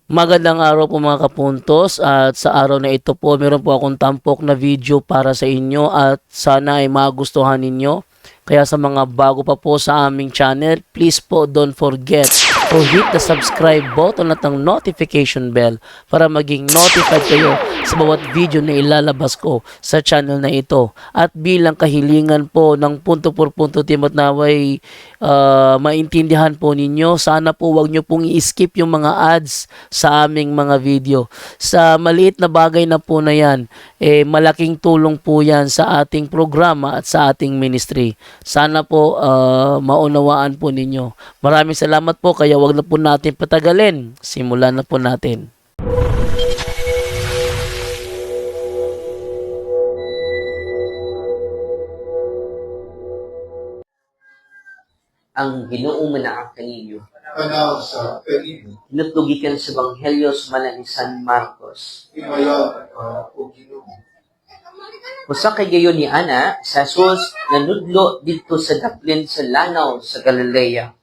Magandang araw po mga kapuntos, at sa araw na ito po meron po akong tampok na video para sa inyo at sana ay magustuhan ninyo. Kaya sa mga bago pa po sa aming channel, please po don't forget to hit the subscribe button at ang notification bell para maging notified kayo sa bawat video na ilalabas ko sa channel na ito. At bilang kahilingan po ng punto por punto team at naway maintindihan po ninyo, sana po wag nyo pong i-skip yung mga ads sa aming mga video. Sa maliit na bagay na po na yan, malaking tulong po yan sa ating programa at sa ating ministry. Sana po maunawaan po ninyo. Maraming salamat po, kaya wag na po natin patagalin. Simulan na po natin. Ang Ginoong manaang kaninyo. Panaw sa kanino, Hinutlugikan sa Banghelyos Manan ni San Marcos. himaya o Ginoo. Usa kay gayon ni Ana, sa Jesus nanudlo dito sa daplin sa lanaw sa Galilea.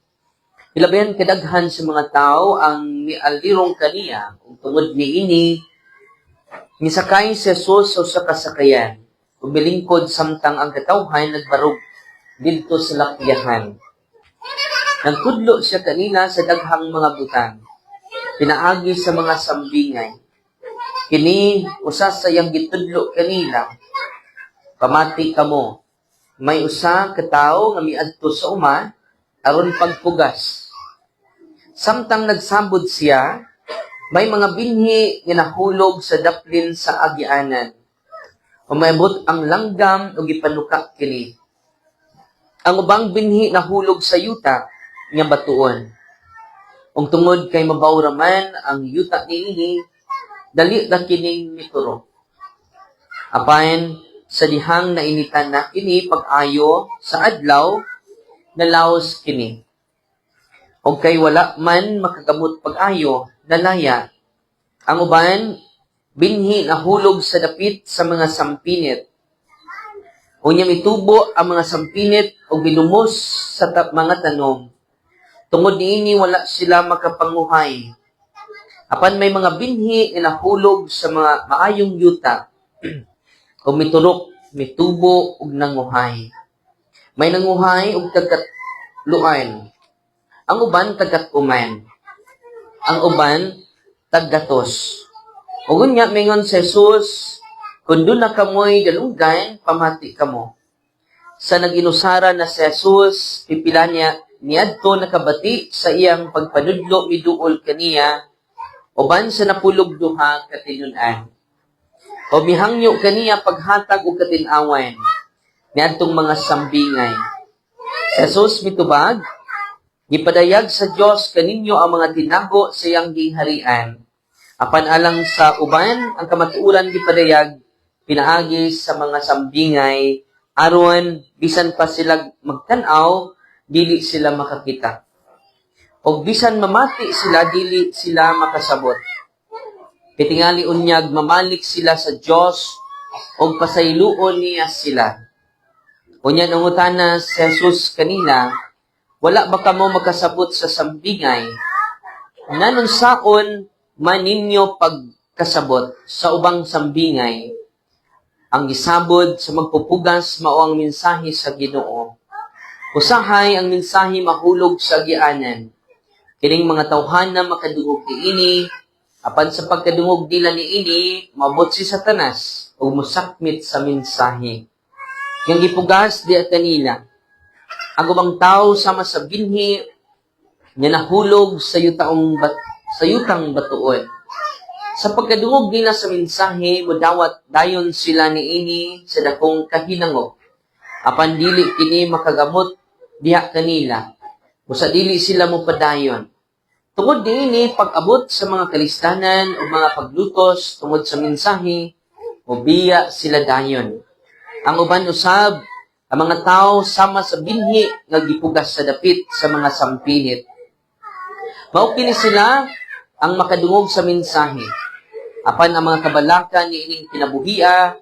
Hilabayan kadaghan sa mga tao ang mialirong kaniya, ug tungod niini misakay si Jesus sa kasakayan. Ug milingkod samtang ang katawhan nagbarog dito sa lakyahan. Nagtudlo siya kanila sa daghang mga butang. Pinaagi sa mga sambingay. Kini usa sa iyang gitudlo kanila. Pamati kamo. May usa ka tawo nga miadto sa uma aron pagpugas. Samtang nagsambod siya, may mga binhi nga nahulog sa daplin sa agianan. Umayabot ang langgam ug gipanuka kini. Ang ubang binhi nahulog sa yuta nga batuon. Ug tungod kay mabaw raman ang yuta niini, dali ra kining mituro. Apan sa dihang nainitan na kini pag-ayo sa adlaw, nalaos kini. Ug kay wala man makagamot pag-ayo, nalaya. Ang uban binhi nahulog sa dapit sa mga sampinit. Unya mitubo ang mga sampinit o binumos sa mga tanom. Tungod niini wala sila makapanguhay. Apan may mga binhi na nahulog sa mga maayong yuta o miturok, mitubo ug nanguhay. May nanguhay ug tagatluan. Ang uban tagatuman. Ang uban tagatos. Ug unya mingon si Jesus, kung doon na kamoy dalunggan, pamati kamo. Sa nag-inusara na si Jesus, pipila niya niadto nakabati sa iyang pagpanudlo miduol kaniya, uban sa napulog duha katinun-an. O mihangyo kaniya paghatag og katin-awan, niadtong mga sambingay. Si Jesus mitubag, gipadayag sa Dios kaninyo ang mga tinago sa iyang gingharian. Apan alang sa uban, ang kamatuoran gipadayag, pinaagi sa mga sambingay, aron bisan pa sila magtanaw, dili sila makakita. O bisan mamati sila, dili sila makasabot. Pitingali unyag, mamalik sila sa Dios o pasayloon niya sila. Unya nangutana si Jesus kanila, wala ba kamo makasabot sa sambingay? Nanon saon man ninyo pagkasabot sa ubang sambingay? Ang gisabod sa magpupugas mao ang mensahe sa Ginoo. Usahay ang mensahe mahulog sa agianan. Kining mga tawhana makadungog niini, apan sa pagkadungog nila niini, mabot si Satanas ug mosakmit sa mensahe. Yang gipugas di kanila. Ang ubang tawo sama sa binhi nga nahulog sa yutang batuon. Sa pagkadungog nila sa mensahe, mudawat dayon sila niini sa dakong kahinangok. Apan dili kini makagamot diha kanila. Usa dili sila mopadayon. Tungod niini pag-abot sa mga kalistanan o mga paglutos tungod sa mensahe, mobiya sila dayon. Ang uban usab, ang mga tao sama sa binhi nga gipugas sa dapit sa mga sampinit. Mao kini sila ang makadungog sa mensahe. Apan ang mga kabalaka niining kinabuhia,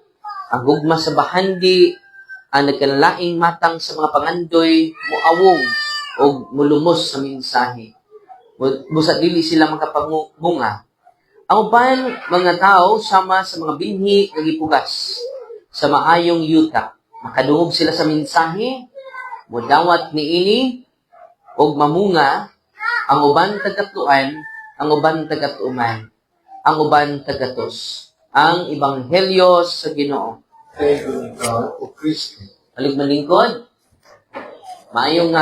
ang gugma sa bahandi, ang nagkanalaing matang sa mga pangandoy, muawong o mulumos sa mensahe. Busa dili sila makapangunga. Ang uban mga tao sama sa mga binhi nga gipugas sa maayong yuta. Makadungog sila sa mensahe, mudawat niini og mamunga ang uban tagatluan, ang uban tagatuman, ang uban tagatos. Ang ebanghelyo sa Ginoo. Thank you, God, o Kristo. Alig malingkod. Maayong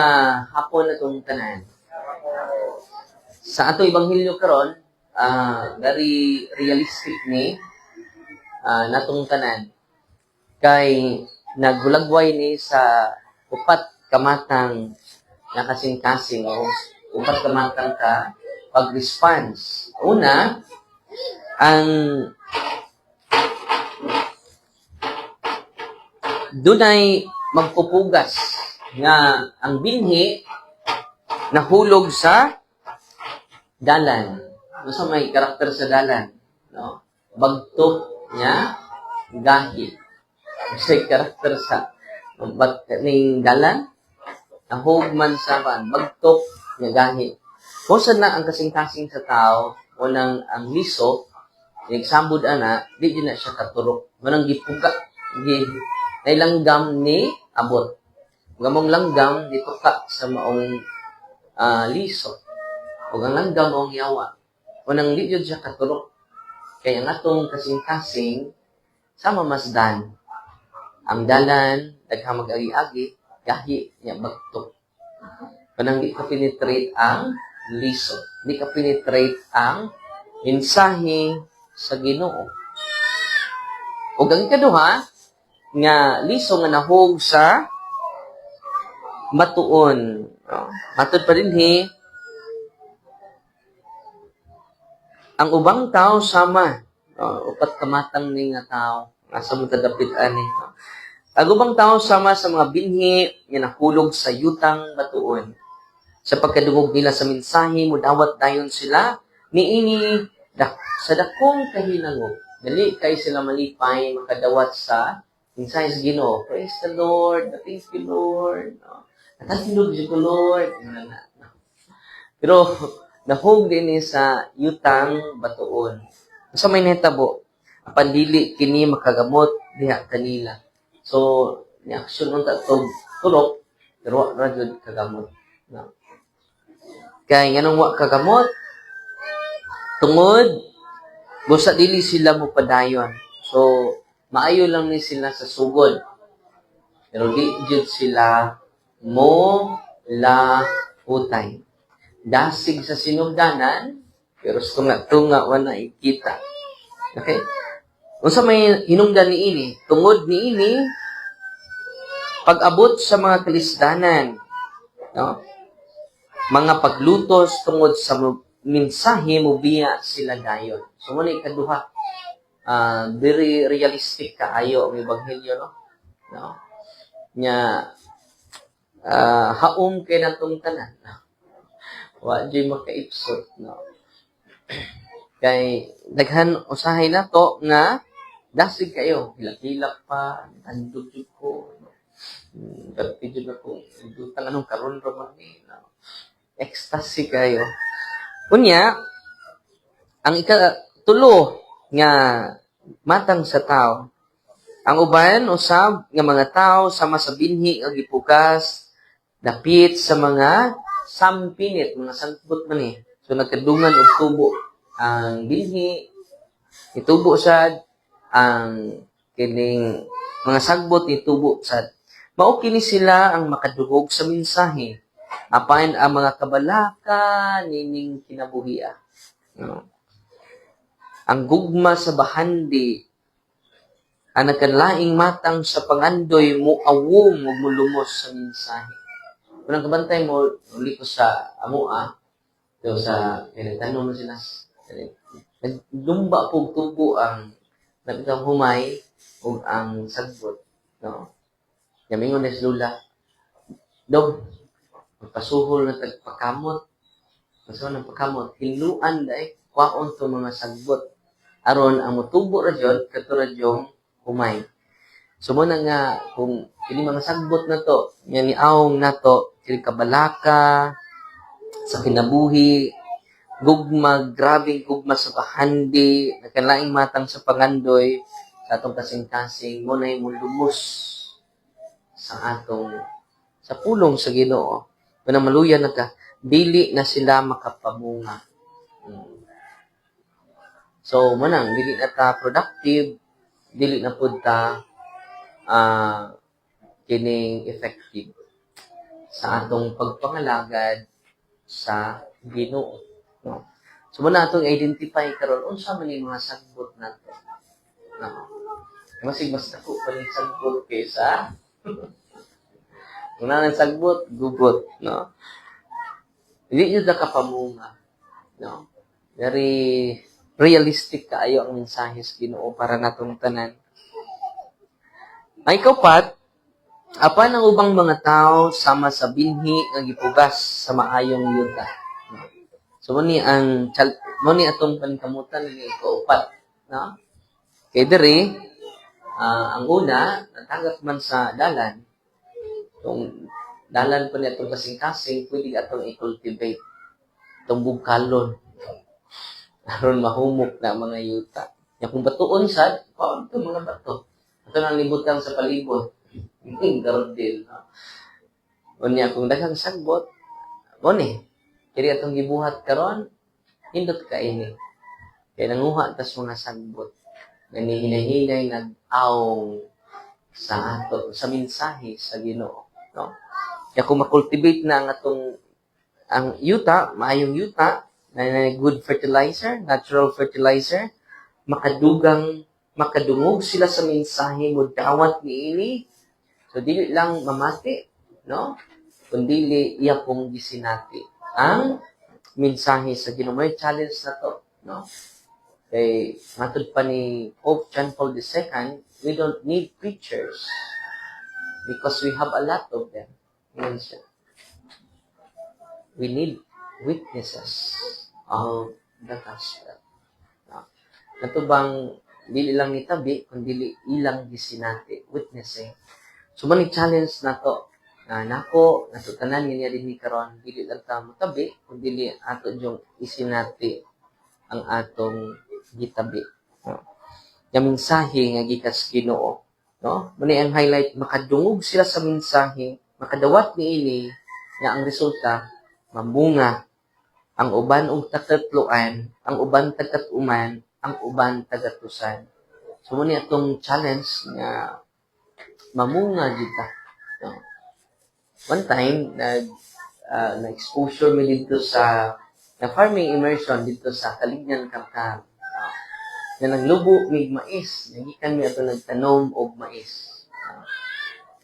hapon atong tanan. Sa ato ebanghelyo karon, very realistic ni natong tanan. Kay naghulagway ni sa upat kamatang na kasing-kasing o upat kamatang ka pag-response. Una, ang dunay magpupugas nga ang binhi nahulog sa dalan. Ano may karakter sa dalan? No? Bagtok niya, gahi. May karakter sa ning dalan, nahugman sa bagtok niya, gahi. Kung saan na ang kasing-kasing sa tao, unang ang liso, nagsambod ana, di na siya katurok. Manang gipuga, nailanggam ni abot. Gamong langgam dito ka sa maong liso. O ang langgam maong yawa. Unang di yun siya katurok. Kaya nga itong kasing-kasing sa mamasdan. Ang dalan, daghang mag-agi-agi, gahi niya bagtok. Unang di ka penetrate ang liso. Di ka penetrate ang mensahe sa Ginoo. O ang ikaduha, nga liso nga nahog sa matuon. Matod pa rin ang ubang tao sama. Upat kamatang ni nga tao. Nasa mo tadapit ani. Ang ubang tao sama sa mga binhi nga nahulog sa yutang batuon. Sa pagkadungog nila sa mensahe, mudawat dayon sila niini sa dakong kahinangog. Dali kay sila malipay makadawat sa mensahe sa Ginoo. Praise the Lord. Thank you, Lord. Natandog siya ko, Lord. Pero, nahug din sa yutang batuon. Sa may netabo, pandili kini makagamot diha kanila. So, ni action ng tatog tulok, pero wala jud kagamot. No? Kaya nganong wa kagamot, tungod, busa dili sila mo padayon. So, maayo lang ni sila sa sugod. Pero di jud sila mo la utay. Dasig sa sinugdanan, pero tunga-tunga wala ikita. Okay? Unsa may hinungdan ni ini? Tungod ni ini, pag-abot sa mga kalisdanan, no? Mga paglutos tungod sa mensahe mo biya sila dayon. So, muna ikaduha. Very realistic kaayo ang ebanghelyo, no? No? Nya, haom kay natong tanan. Wa jay makaipsot, no? Kay daghan usahay na to nga dasig kayo, hilak-hilak pa, andog jud ko. Pero jud na ko, dutang anong karon ra man ni, no? Ecstasy kayo. Unya, ang ikatulo nga matang sa tao. Ang uban usab nga mga tao sama sa binhi nga gipugas dapit sa mga sampinit, mga sangput man eh. So nagkadungan og tubo ang binhi, itubo sad ang kining mga sagbot itubo sad. Mao kini sila ang makadungog sa mensahe. Apan ang mga kabalaka nining kinabuhia. No? Ang gugma sa bahandi, ang nagkanlaing matang sa pangandoy mo awom ug mulumos sa mensahe. Unang kabantay mo, uli ko sa amua, so sa tanong mo sila, nagdumba po tubo ang nagkang humay ug ang sagbot. No? Yamingon na si Lula, Dog, magpasuhol na tagpakamot. Masuhol ng pakamot. Hiluan dahil, kwaon to mga sagbot. Aron, ang mutubo ra dyan, katulad yung humay. So, muna nga, kung hindi mga sagbot na to, yan ni Aong na to, sila kabalaka, sa kinabuhi, gugma, grabing gugma sa kahandi, nagkalaing matang sa pangandoy, sa atong kasing-kasing, mo na yung lubos sa atong, sa pulong sa Ginoo. Kung maluya na ka, dili na sila makapamunga. Mm. So, manang, dili na ta productive, dili na pud ta kining effective sa atong pagpangalagad sa Ginoo. No? So, muna atong identify karon unsa man yung mga sagbot nato. No? Masig mas dako pa rin sagbot kaysa kung nang sagbot, gugot. No? Hindi nyo na kapamunga. No? Very realistic kaayo ang mensahe sa Ginoo para natong tanan. Ay kaupat, apan ang ubang mga tao sama sa binhi nga gipugas sa maayong yuta. No? So mo ni atong pankamutan ni kaupat, no? Kay diri ang una natagap man sa dalan. Kung dalan pa niya itong kasing-kasing, pwede atong i-cultivate. Itong bugkalon. Aron mahumok na mga yuta. Yung kung batuon sad, paano ito mga bato? Ito nang libutan sa palibot. Gardel. No? O niya, kung daghang sagbot, mo ni, kaya atong gibuhat karon hindot ka ini. Kaya nanguha tas mga sagbot. Nanihinay-hinay nag-awong sa ato, sa mensahe sa Ginoo. No? Kaya kung makultivate na ang atong ang yuta, maayong yuta, na good fertilizer, natural fertilizer, makadungog sila sa mensahe mo dawat niini. So dili lang mamati, no? Kundi iya pong gisinati ang mensahe sa Ginoo. May challenge na to, no? Kay matod pa ni Pope John Paul II, we don't need preachers because we have a lot of them. Yan siya. We need witnesses of the gospel. No? Nato bang dili lang nitabi, kundi ilang gisinati, witnessing. So, mani challenge na to. Nako, natutanan niya din ni karon, dili lang ta mutabi, kundi ato yung isinati ang atong gitabi. No? Yung mensahe nga gikas Ginoo. No? Mani ang highlight, makadungog sila sa mensahe, makadawat niini nga ang resulta, mamunga ang uban og tagatluan, ang uban tagatuman, ang uban tagatusan. So, muni atong challenge nga mamunga dita. No? One time, na-exposure mi dito sa farming immersion dito sa Kalignan, Kamkam. Na naglubo mig mais. Nagikan mi ato nagtanom og mais.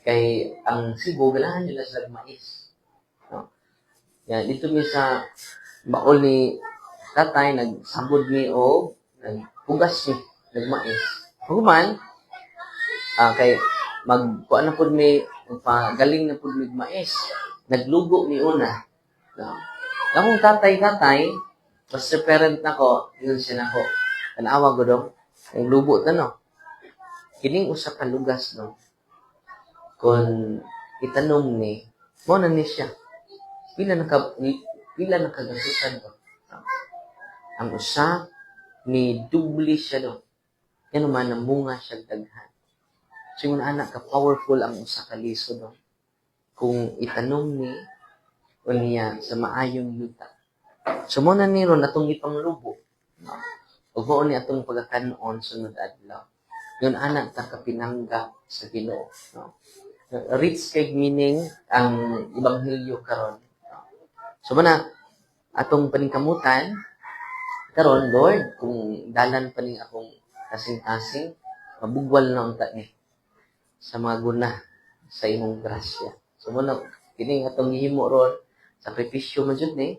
Kay ang Cebu, ganahan nila sa mais. No? Yan, dito mi sa baol ni tatay, nagsabod mi o nagpugas mi, nagmais. Human, kay magkuan na pud mi, magpagaling na pud mi mais. Naglugo mi una. No? Akong tatay, basta parent nako, yun siya nako. Tanawa ko dong, ang lubo ta no. Kining usa ka lugas no. Kung itanom ni, mo na ni siya. Pila nakagasusan ko. Ang usa ni dubli siya do. Yan naman namunga siya daghan. So yung anak ka powerful ang usa ka liso do. Kung itanom ni o niya sa maayong yuta. So mo na ni ron atong ipanglubo. No? Ug mo ni atong pagkakanon sunod adlaw. Yung anak ta kapinangga sa Ginoo. No? Rich kay meaning ang ebanghelyo karon. So, mana, atong paningkamutan, karon Lord, kung dalan pa ning akong kasing-kasing, mabugwal na unta ni sa mga guna sa imong grasya. So, muna, kining atong gihimo ron, sakripisyo man jud ni,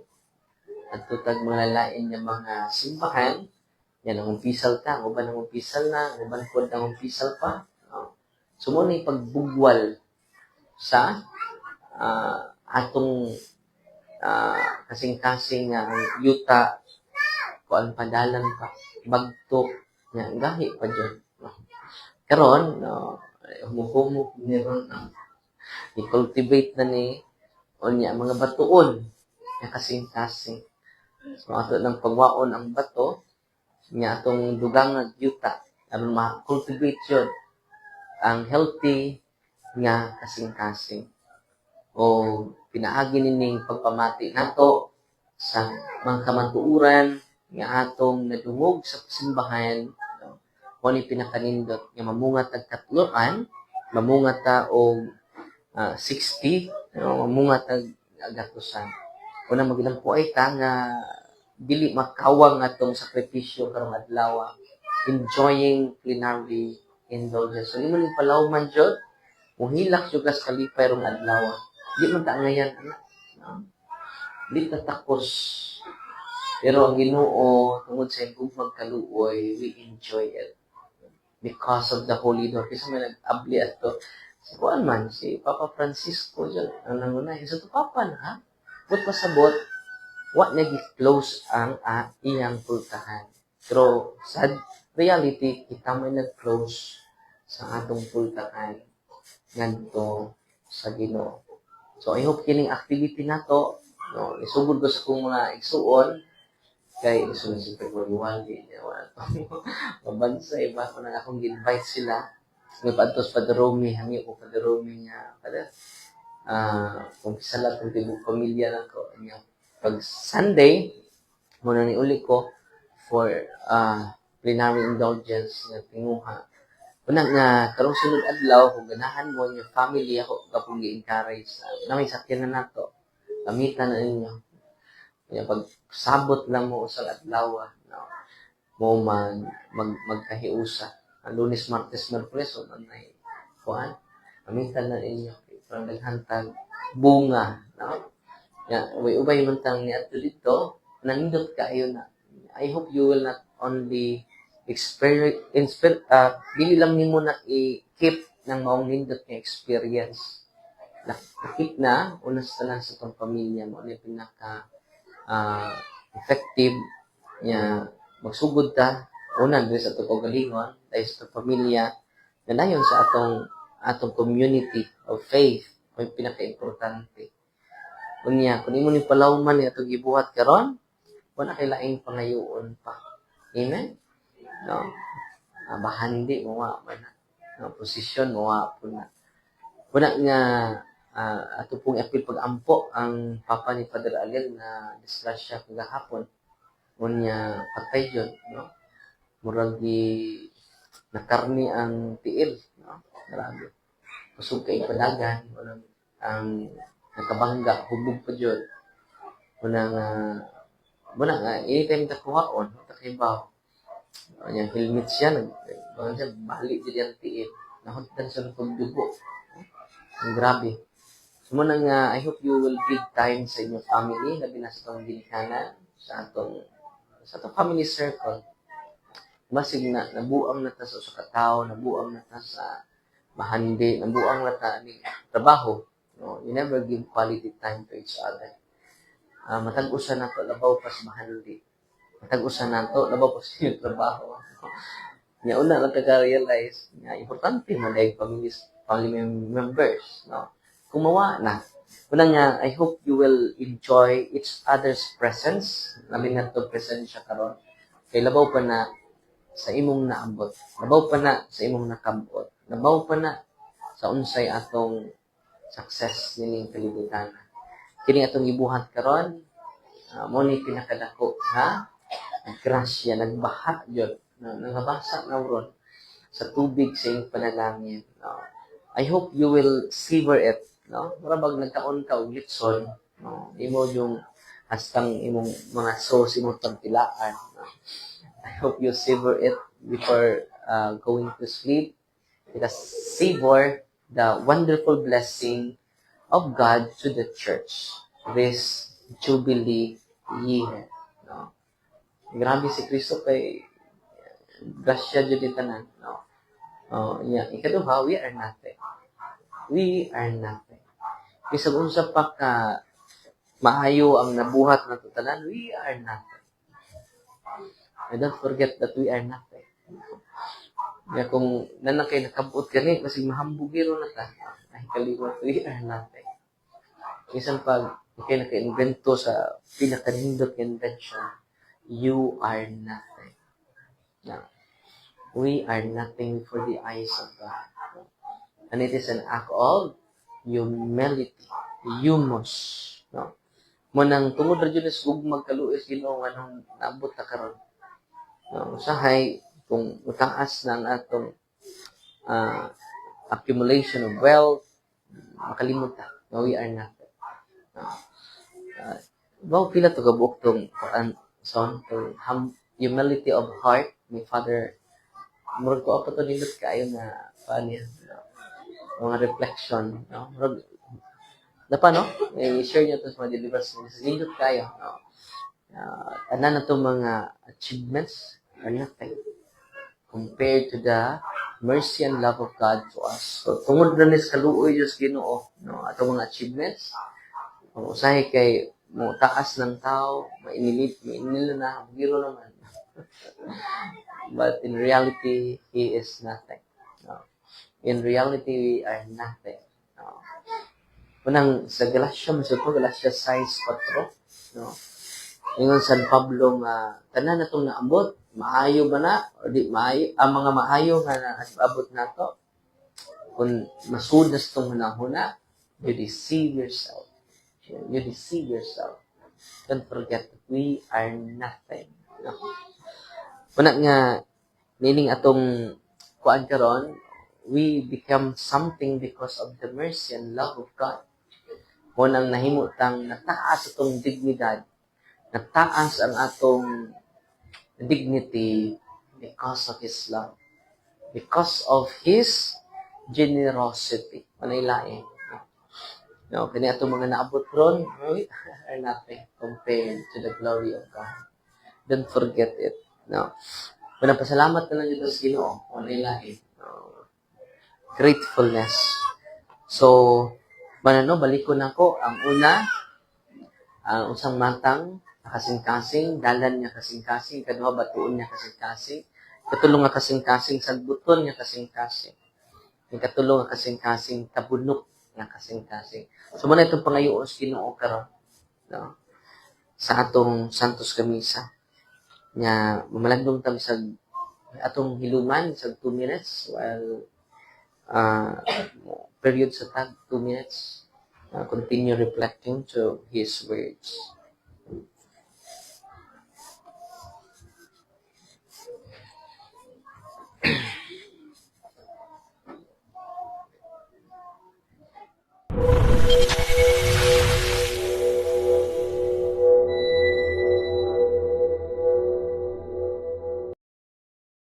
at tutag mga lain ng mga simbahan, yan ang umpisal ta, ang uban ang umpisal na, ang uban pod ang umpisal pa. No? So, muna pagbugwal sa atong kasing-kasing nga yuta kuan padalan pa bagtok nga gahi pa dyan. No? Karon humuhumok ni ron i-cultivate na ni o niya mga batuon nga kasing-kasing So ato ng pagwaon ang bato nya atong dugang nga yuta aron ma-cultivate yun ang healthy nga kasing-kasing o pinaagi nining pagpamati nato sa mga kamantuuran nga atong nadungog sa simbahan no? Mo ni pinakanindot nga mamungat ang katloan, mamungat ta og 60 no? Mamungat ang agatusan. Una maglampuay ta nga dili makawang atong sakripisyo karong adlaw, enjoying plenary indulgence. So, imo ni palawman jud, muhilak jud kas kalipay rong adlaw. Di man ta ngayon, anak. No? Di ta takos. Pero ang Ginoo tungod sa imong magkaluoy, we enjoy it because of the Holy Door. Kasi may nag-abli ato. Si Juan man, si Papa Francisco dyan, ang nangunay. So, ito Papa na, ha? But pasabot, wa niya gi-close ang iyang pultahan. Pero sa reality, kita may nag-close sa atong pultahan ngadto sa Ginoo. So I hope kining activity nato no isugod ko sa kong mga igsuon kay isunod si February 1 niya wala to mabansay ba ko na akong invite sila may padtos Padromi hangi ko Padromi nga kada kung sala kung tibok pamilya nako niya pag Sunday muna ni uli ko for plenary indulgence nga tinguha. Una nga karong sunod adlaw kung ganahan mo yung family ako kapag gi-encourage na may sakyan na nato. Gamitan na ninyo. Kaya pag sabot lang mo sa adlaw no, mo magkahiusa. Ang Lunes, Martes, Miyerkules o nanay kuan. Gamitan na ninyo. Parang naghantag bunga. No? Ya, ubay man tang niya dito, nandot kayo na. I hope you will not only dili lang nimo na i-keep ng maong nindot nga experience. Nakikip na, unas na sa itong pamilya mo, ano yung pinaka effective niya magsugod ta, una, dahil sa itong kagalingon, dahil sa itong pamilya, na dayon sa atong community of faith, o yung pinaka-importante. Kunya, kung imo ni palawman ni atong gibuhat karon, wala kay laing pangayoon pa. Amen? No? Bahandi mo wa man no posisyon mo wa po na. Wala nga ato pong apil pag-ampo ang papa ni Father Allen na disgrasya kagahapon. Unya patay jud no. Murag gi nakarni ang tiil no. Grabe. Kusog kay padagan ang nakabangga hubog pa jud. Muna nga anytime ta kuhaon ta kay bawo. Yung helmet siya, balik din yung tiil. Nahuntan siya ng pagdugo. Ang grabe. So, muna nga, I hope you will give time sa inyong family, labi na sa itong ginikanan, sa atong family circle. Masig na, nabuang na ta sa katao, nabuang na ta sa mahandi, nabuang na ta ni trabaho. No? You never give quality time to each other. Matag-usan na to, labaw pas mahandi. Matag-usan na to, labaw pas yung trabaho. Nga una lang taga-realize nga importante man dahil family members. No? Kung mawa na, una nga, I hope you will enjoy each other's presence. Labi na to presensya karon. Kay labaw pa na sa imong naabot. Labaw pa na sa imong nakabot. Labaw pa na sa unsay atong success nining kalibutan. Kini atong gibuhat karon, mo ni pinakadako ha grasya nagbaha jud nangabasa na ron sa tubig sa iyong panalangin no? I hope you will savor it no murag nagkaon ka og litson no imo yung hastang imong mga sauce imong pagtilaan no? I hope you savor it before going to sleep because savor the wonderful blessing of God to the church this Jubilee year no grabe si Kristo kay grasya jud tanan no ikaduha we are nothing bisag unsa pa ka maayo ang nabuhat nato tanan we are nothing and don't forget that we are nothing ya kung nanakay nakabuot kani kasi mahambugiro na ta ay kaliwat we are nothing bisan pag Okay, naka-invento sa pinaka-nindot invention. You are nothing. Now, we are nothing before the eyes of God. And it is an act of humility. Humus. No? Munang tungod ra jud sa ugmag kaluoy sa Ginoo anong naabot ta karon. No, usahay kung utaas na ang atong ah, accumulation of wealth, makalimot ta. No, we are nothing. No. Pila to kabuok tong Quran son tong humility of heart ni Father murag ko pa to nindot kayo na paano yan, no? Mga reflection, no? Murag Dapa, no? I-share nyo ito sa mga delivers. Nindot kayo, no? Ano na itong mga achievements are nothing compared to the mercy and love of God to us. So, tungod na nis kaluoy Diyos Ginoo, no? Atong mga achievements, kung usahay kay mo taas ng tao, mainil na, biro naman. But in reality, He is nothing. No? In reality, we are nothing. No? Unang sa Galatia, masud ko, Galatia 6:4, no? Ingon San Pablo nga, tanan na itong naabot, maayo ba na? O di maayo? Ang mga maayo nga naabot na to, kung masudas itong hunahuna, you deceive yourself. You deceive yourself. Don't forget that we are nothing. No? Una nga, meaning atong kuan karon, we become something because of the mercy and love of God. Unang nahimutang nataas atong dignidad, nataas ang atong dignity because of His love, because of His generosity. Manay lain. No, kani atong mga naabot ron, we are nothing compared to the glory of God. Don't forget it. No. Pasalamat na lang ito sa Ginoo. Manay lain. No. Gratefulness. So, manano, balik ko na ko. Ang una, ang usang matang, kasing-kasing, dalan niya kasing-kasing, kadua batuon niya kasing-kasing, katulong nga kasing-kasing, sagbuton niya kasing-kasing, yung katulong nga kasing-kasing, tabunok niya kasing-kasing. So, muna itong pangayoon sa Ginoo karon, no? Sa atong Santos Kamisa, nga mamalagdong tabi sa atong hiluman sa 2 minutes, while period sa tag 2 minutes, continue reflecting to His words.